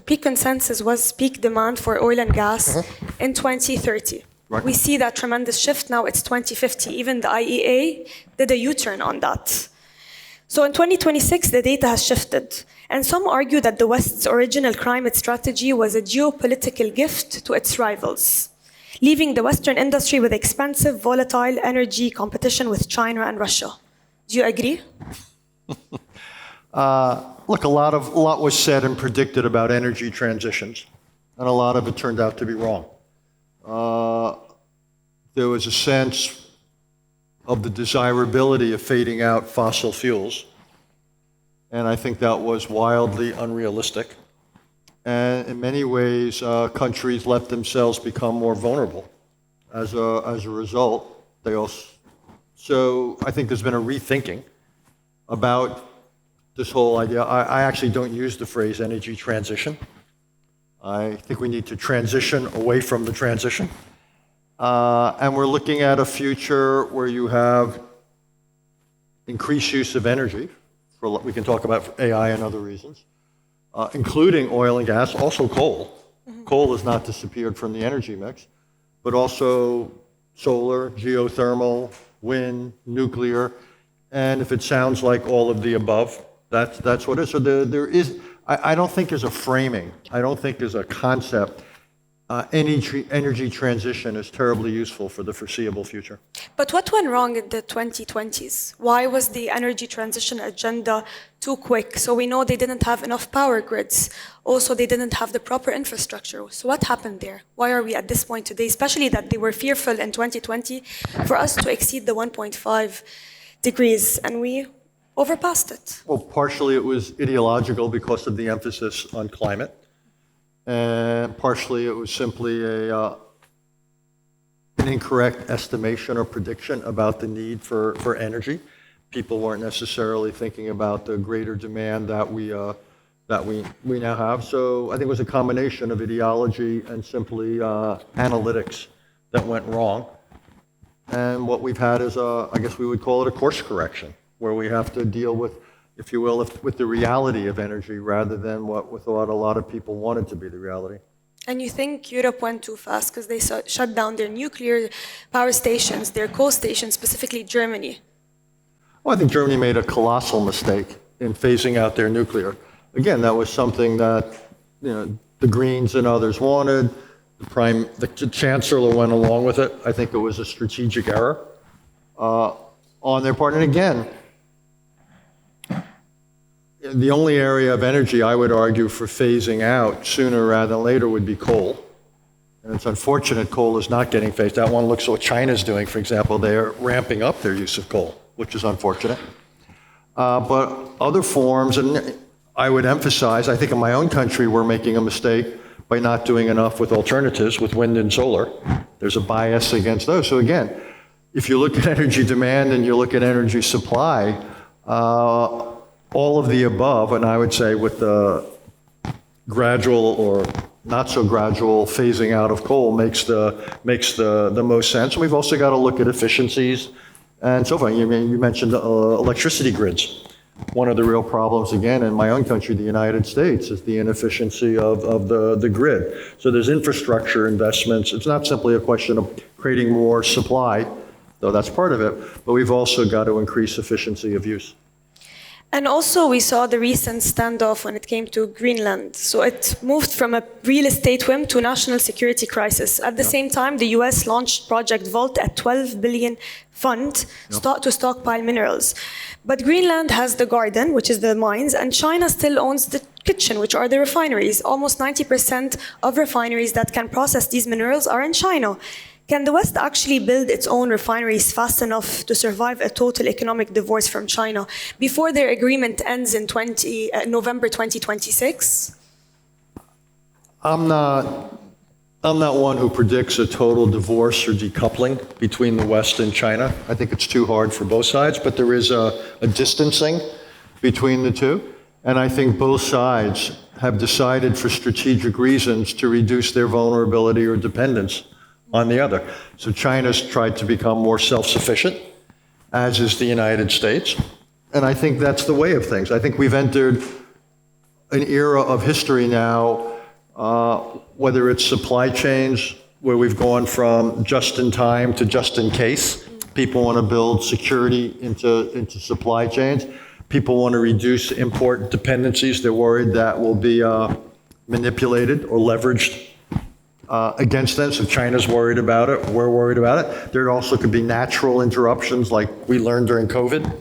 peak consensus was peak demand for oil and gas in 2030. Right. We see that tremendous shift now, it's 2050. Even the IEA did a U-turn on that. So in 2026, the data has shifted. And some argue that the West's original climate strategy was a geopolitical gift to its rivals, leaving the Western industry with expensive, volatile energy competition with China and Russia. Do you agree? Look, a lot was said and predicted about energy transitions, and a lot of it turned out to be wrong. There was a sense of the desirability of fading out fossil fuels, and I think that was wildly unrealistic. And in many ways, countries let themselves become more vulnerable as a result. So I think there's been a rethinking about this whole idea. I actually don't use the phrase energy transition. I think we need to transition away from the transition. And we're looking at a future where you have increased use of energy. We can talk about AI and other reasons, including oil and gas, also coal. Mm-hmm. Coal has not disappeared from the energy mix, but also solar, geothermal, wind, nuclear. And if it sounds like all of the above, that's what it is. So there is, I don't think there's a framing. I don't think there's a concept. Energy transition is terribly useful for the foreseeable future. But what went wrong in the 2020s? Why was the energy transition agenda too quick? So we know they didn't have enough power grids. Also, they didn't have the proper infrastructure. So what happened there? Why are we at this point today? Especially that they were fearful in 2020 for us to exceed the 1.5 degrees, and we overpassed it. Well, partially it was ideological because of the emphasis on climate. And partially it was simply an incorrect estimation or prediction about the need for energy. People weren't necessarily thinking about the greater demand that we now have. So I think it was a combination of ideology and simply analytics that went wrong. And what we've had is, I guess we would call it a course correction, where we have to deal with, if you will, with the reality of energy rather than what a lot of people wanted to be the reality. And you think Europe went too fast because they shut down their nuclear power stations, their coal stations, specifically Germany? Well, I think Germany made a colossal mistake in phasing out their nuclear. Again, that was something that the Greens and others wanted. The Chancellor went along with it. I think it was a strategic error on their part. And again, the only area of energy I would argue for phasing out sooner rather than later would be coal. And it's unfortunate coal is not getting phased out. One looks at what China's doing, for example. They're ramping up their use of coal, which is unfortunate. But other forms, and I would emphasize, I think in my own country we're making a mistake by not doing enough with alternatives, with wind and solar. There's a bias against those. So again, if you look at energy demand and you look at energy supply, all of the above, and I would say with the gradual or not so gradual phasing out of coal makes the most sense. We've also got to look at efficiencies and so forth. You mentioned electricity grids. One of the real problems, again, in my own country, the United States, is the inefficiency of the grid. So there's infrastructure investments. It's not simply a question of creating more supply, though that's part of it, but we've also got to increase efficiency of use. And also we saw the recent standoff when it came to Greenland. So it moved from a real estate whim to a national security crisis. At the same time, the US launched Project Vault, a $12 billion fund to stockpile minerals. But Greenland has the garden, which is the mines, and China still owns the kitchen, which are the refineries. Almost 90% of refineries that can process these minerals are in China. Can the West actually build its own refineries fast enough to survive a total economic divorce from China before their agreement ends in November 2026? I'm not one who predicts a total divorce or decoupling between the West and China. I think it's too hard for both sides, but there is a distancing between the two. And I think both sides have decided for strategic reasons to reduce their vulnerability or dependence on the other. So China's tried to become more self-sufficient, as is the United States. And I think that's the way of things. I think we've entered an era of history now whether it's supply chains, where we've gone from just in time to just in case. People want to build security into supply chains. People want to reduce import dependencies. They're worried that will be manipulated or leveraged against them. So China's worried about it. We're worried about it. There also could be natural interruptions like we learned during COVID,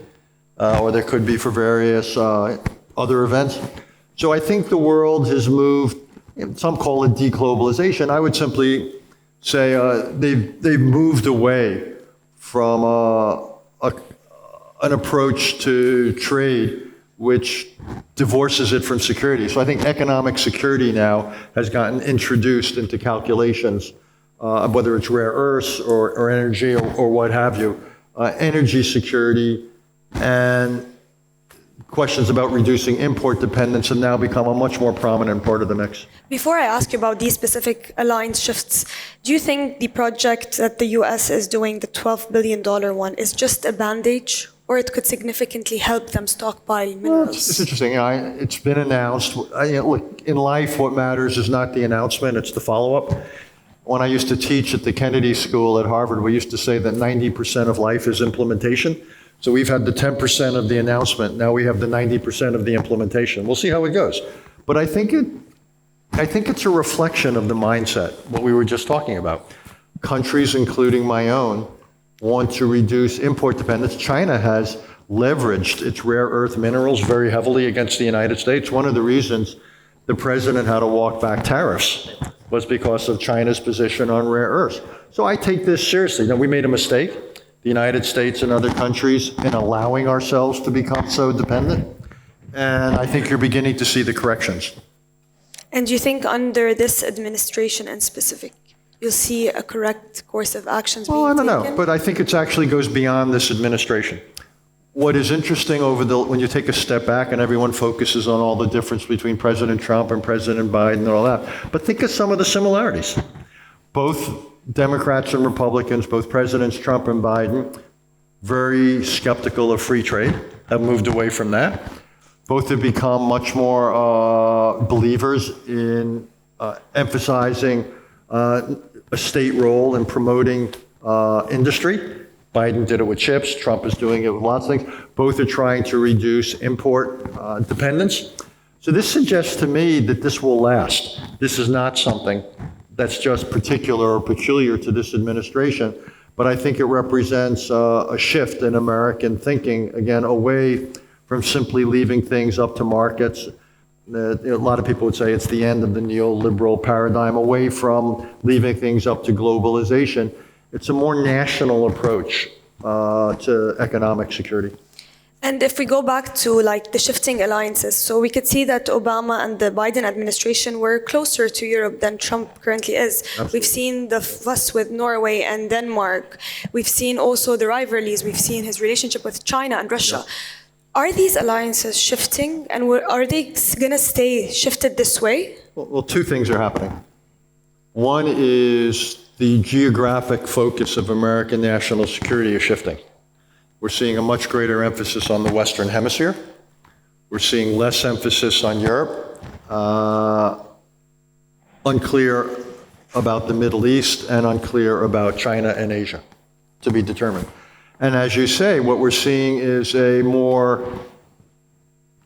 or there could be for various other events. So I think the world has moved, some call it deglobalization. I would simply say they've moved away from an approach to trade which divorces it from security. So I think economic security now has gotten introduced into calculations, whether it's rare earths or energy or what have you. Energy security and questions about reducing import dependence have now become a much more prominent part of the mix. Before I ask you about these specific alliance shifts, do you think the project that the US is doing, the $12 billion one, is just a bandage, or it could significantly help them stockpile minerals? Well, it's interesting. It's been announced. Look, in life, what matters is not the announcement, it's the follow-up. When I used to teach at the Kennedy School at Harvard, we used to say that 90% of life is implementation. So we've had the 10% of the announcement. Now we have the 90% of the implementation. We'll see how it goes. But I think it's a reflection of the mindset, what we were just talking about. Countries, including my own, want to reduce import dependence. China has leveraged its rare earth minerals very heavily against the United States. One of the reasons the president had to walk back tariffs was because of China's position on rare earths. So I take this seriously. Now, we made a mistake, the United States and other countries, in allowing ourselves to become so dependent. And I think you're beginning to see the corrections. And do you think under this administration in specific, you'll see a correct course of actions being taken? Well, I don't know, but I think it actually goes beyond this administration. What is interesting when you take a step back and everyone focuses on all the difference between President Trump and President Biden and all that, but think of some of the similarities. Both Democrats and Republicans, both Presidents Trump and Biden, very skeptical of free trade, have moved away from that. Both have become much more believers in emphasizing a state role in promoting industry. Biden did it with chips. Trump is doing it with lots of things. Both are trying to reduce import dependence. So this suggests to me that this will last. This is not something that's just particular or peculiar to this administration, but I think it represents a shift in American thinking, again, away from simply leaving things up to markets. A lot of people would say it's the end of the neoliberal paradigm, away from leaving things up to globalization. It's a more national approach to economic security. And if we go back to like the shifting alliances, so we could see that Obama and the Biden administration were closer to Europe than Trump currently is. Absolutely. We've seen the fuss with Norway and Denmark. We've seen also the rivalries. We've seen his relationship with China and Russia. Yeah. Are these alliances shifting, and are they going to stay shifted this way? Well, two things are happening. One is the geographic focus of American national security is shifting. We're seeing a much greater emphasis on the Western Hemisphere. We're seeing less emphasis on Europe. Unclear about the Middle East and unclear about China and Asia, to be determined. And as you say, what we're seeing is a more,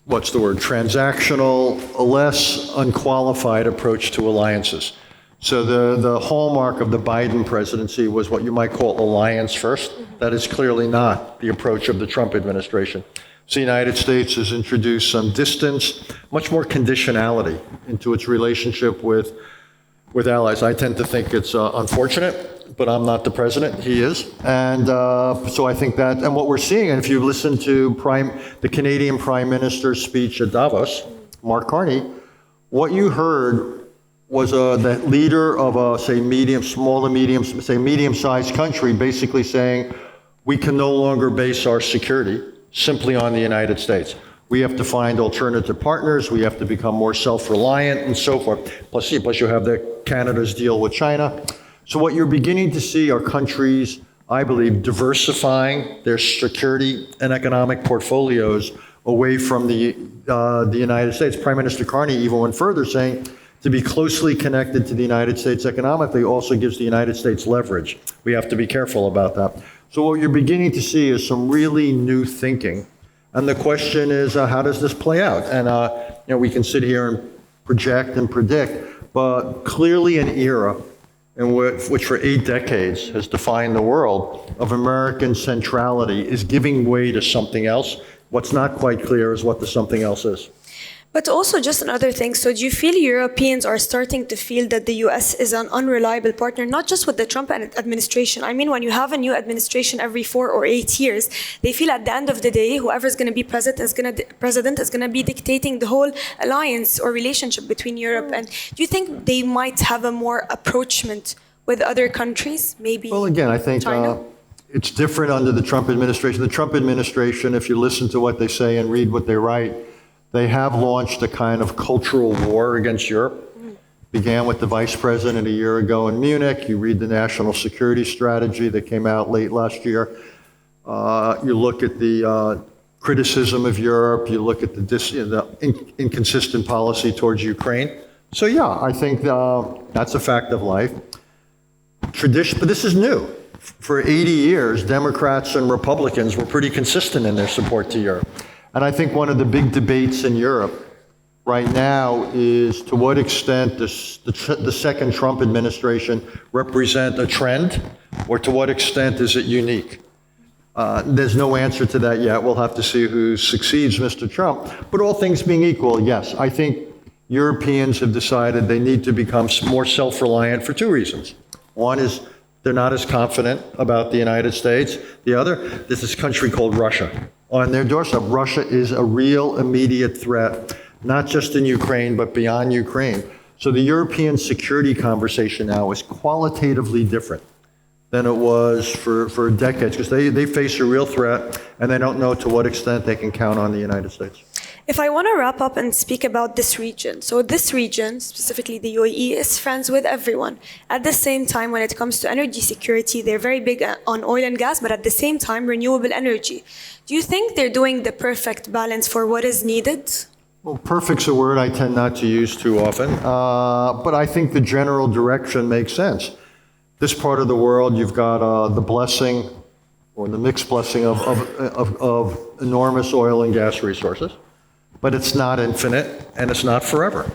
transactional, a less unqualified approach to alliances. So the hallmark of the Biden presidency was what you might call alliance first. That is clearly not the approach of the Trump administration. So the United States has introduced some distance, much more conditionality into its relationship with allies. I tend to think it's unfortunate, but I'm not the president, he is. And so I think that, and what we're seeing, and if you listen to the Canadian Prime Minister's speech at Davos, Mark Carney, what you heard was the leader of a, medium-sized country basically saying, we can no longer base our security simply on the United States. We have to find alternative partners, we have to become more self-reliant and so forth. Plus you have Canada's deal with China. So what you're beginning to see are countries, I believe, diversifying their security and economic portfolios away from the United States. Prime Minister Carney even went further, saying, To be closely connected to the United States economically also gives the United States leverage. We have to be careful about that. So what you're beginning to see is some really new thinking. And the question is, how does this play out? And we can sit here and project and predict, but clearly an era in which for 8 decades has defined the world of American centrality is giving way to something else. What's not quite clear is what the something else is. But also just another thing, so do you feel Europeans are starting to feel that the US is an unreliable partner, not just with the Trump administration? I mean, when you have a new administration every 4 or 8 years, they feel at the end of the day, whoever's going to be president is going to be dictating the whole alliance or relationship between Europe. And do you think they might have a more approachment with other countries, maybe Well, again, I think China? it's different under the Trump administration. The Trump administration, if you listen to what they say and read what they write, they have launched a kind of cultural war against Europe. Began with the vice president a year ago in Munich. You read the national security strategy that came out late last year. You look at the criticism of Europe. You look at the inconsistent policy towards Ukraine. So yeah, I think that's a fact of life. Tradition, but this is new. For 80 years, Democrats and Republicans were pretty consistent in their support to Europe. And I think one of the big debates in Europe right now is to what extent does the second Trump administration represent a trend, or to what extent is it unique? There's no answer to that yet. We'll have to see who succeeds Mr. Trump. But all things being equal, yes, I think Europeans have decided they need to become more self-reliant for 2 reasons. One is they're not as confident about the United States. The other, there's this country called Russia. On their doorstep, Russia is a real immediate threat, not just in Ukraine, but beyond Ukraine. So the European security conversation now is qualitatively different than it was for decades, because they face a real threat, and they don't know to what extent they can count on the United States. If I want to wrap up and speak about this region, so this region, specifically the UAE, is friends with everyone. At the same time, when it comes to energy security, they're very big on oil and gas, but at the same time, renewable energy. Do you think they're doing the perfect balance for what is needed? Well, perfect's a word I tend not to use too often, but I think the general direction makes sense. This part of the world, you've got the blessing, or the mixed blessing of enormous oil and gas resources. But it's not infinite, and it's not forever.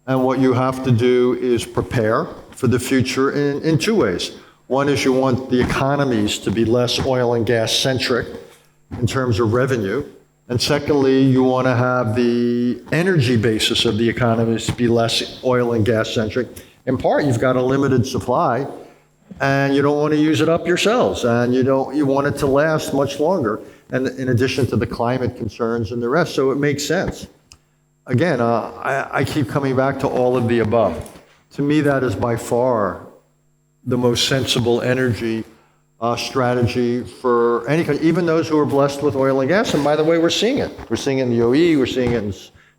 And what you have to do is prepare for the future in 2 ways. One is you want the economies to be less oil and gas centric in terms of revenue. And secondly, you want to have the energy basis of the economies to be less oil and gas centric. In part, you've got a limited supply, and you don't want to use it up yourselves, and you want it to last much longer. And in addition to the climate concerns and the rest, so it makes sense. Again, I keep coming back to all of the above. To me, that is by far the most sensible energy strategy for any country, even those who are blessed with oil and gas. And by the way, we're seeing it. We're seeing it in the UAE, we're seeing it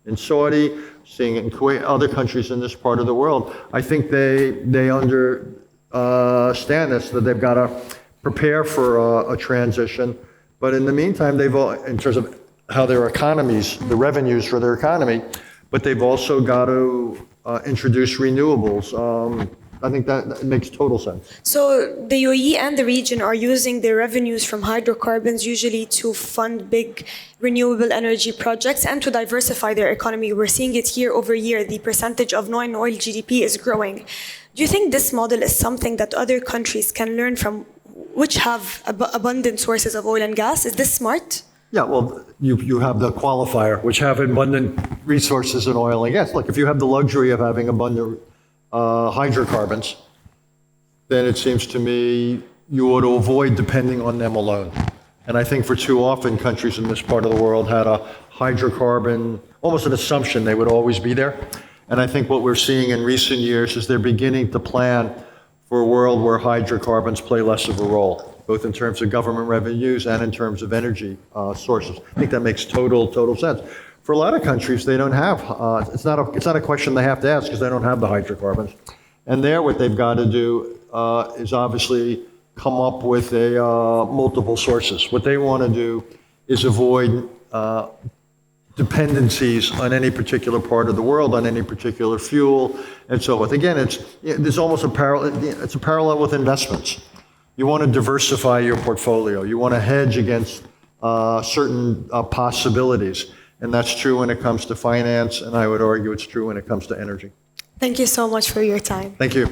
in Saudi, seeing it in Kuwait, other countries in this part of the world. I think they understand this, that they've got to prepare for a transition. But in the meantime, in terms of how their economies, the revenues for their economy, but they've also got to introduce renewables. I think that makes total sense. So the UAE and the region are using their revenues from hydrocarbons usually to fund big renewable energy projects and to diversify their economy. We're seeing it year over year. The percentage of non-oil GDP is growing. Do you think this model is something that other countries can learn from, which have abundant sources of oil and gas? Is this smart? Yeah, well, you have the qualifier, which have abundant resources in oil and gas. Look, if you have the luxury of having abundant hydrocarbons, then it seems to me you ought to avoid depending on them alone. And I think for too often, countries in this part of the world had a hydrocarbon, almost an assumption they would always be there. And I think what we're seeing in recent years is they're beginning to plan for a world where hydrocarbons play less of a role, both in terms of government revenues and in terms of energy sources. I think that makes total sense. For a lot of countries, they don't have, it's not a question they have to ask because they don't have the hydrocarbons. And there, what they've got to do is obviously come up with multiple sources. What they want to do is avoid dependencies on any particular part of the world, on any particular fuel, and so forth. Again, there's almost a parallel with investments. You want to diversify your portfolio. You want to hedge against certain possibilities. And that's true when it comes to finance, and I would argue it's true when it comes to energy. Thank you so much for your time. Thank you.